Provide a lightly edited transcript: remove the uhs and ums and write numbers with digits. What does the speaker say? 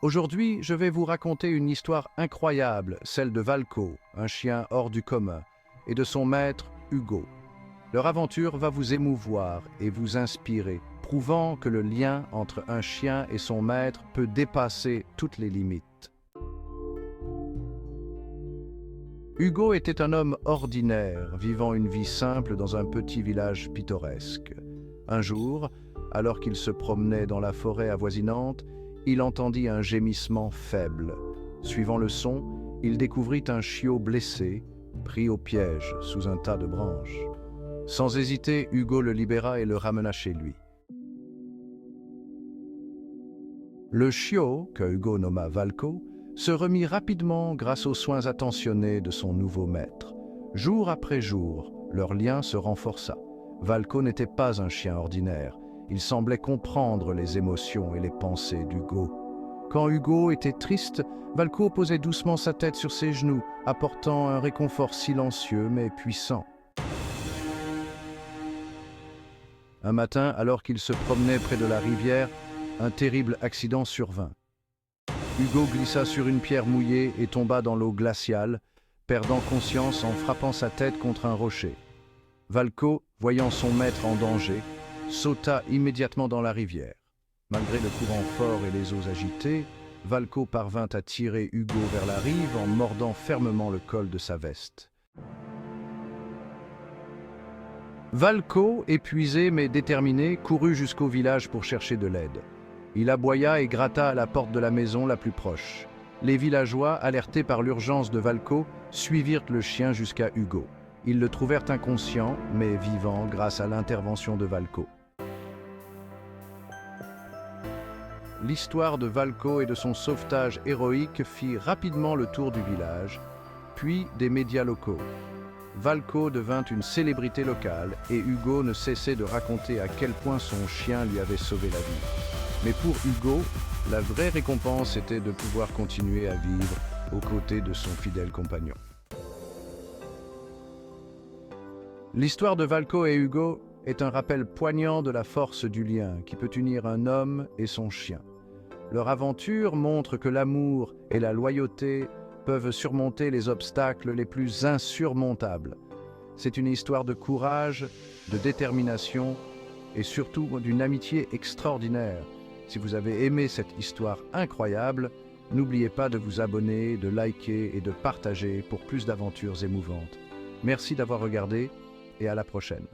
Aujourd'hui, je vais vous raconter une histoire incroyable, celle de Valco, un chien hors du commun, et de son maître, Hugo. Leur aventure va vous émouvoir et vous inspirer, prouvant que le lien entre un chien et son maître peut dépasser toutes les limites. Hugo était un homme ordinaire, vivant une vie simple dans un petit village pittoresque. Un jour, alors qu'il se promenait dans la forêt avoisinante, il entendit un gémissement faible. Suivant le son, il découvrit un chiot blessé, pris au piège sous un tas de branches. Sans hésiter, Hugo le libéra et le ramena chez lui. Le chiot, que Hugo nomma Valco, se remit rapidement grâce aux soins attentionnés de son nouveau maître. Jour après jour, leur lien se renforça. Valco n'était pas un chien ordinaire. Il semblait comprendre les émotions et les pensées d'Hugo. Quand Hugo était triste, Valco posait doucement sa tête sur ses genoux, apportant un réconfort silencieux mais puissant. Un matin, alors qu'il se promenait près de la rivière, un terrible accident survint. Hugo glissa sur une pierre mouillée et tomba dans l'eau glaciale, perdant conscience en frappant sa tête contre un rocher. Valco, voyant son maître en danger, sauta immédiatement dans la rivière. Malgré le courant fort et les eaux agitées, Valco parvint à tirer Hugo vers la rive en mordant fermement le col de sa veste. Valco, épuisé mais déterminé, courut jusqu'au village pour chercher de l'aide. Il aboya et gratta à la porte de la maison la plus proche. Les villageois, alertés par l'urgence de Valco, suivirent le chien jusqu'à Hugo. Ils le trouvèrent inconscient, mais vivant grâce à l'intervention de Valco. L'histoire de Valco et de son sauvetage héroïque fit rapidement le tour du village, puis des médias locaux. Valco devint une célébrité locale et Hugo ne cessait de raconter à quel point son chien lui avait sauvé la vie. Mais pour Hugo, la vraie récompense était de pouvoir continuer à vivre aux côtés de son fidèle compagnon. L'histoire de Valco et Hugo est un rappel poignant de la force du lien qui peut unir un homme et son chien. Leur aventure montre que l'amour et la loyauté peuvent surmonter les obstacles les plus insurmontables. C'est une histoire de courage, de détermination et surtout d'une amitié extraordinaire. Si vous avez aimé cette histoire incroyable, n'oubliez pas de vous abonner, de liker et de partager pour plus d'aventures émouvantes. Merci d'avoir regardé et à la prochaine.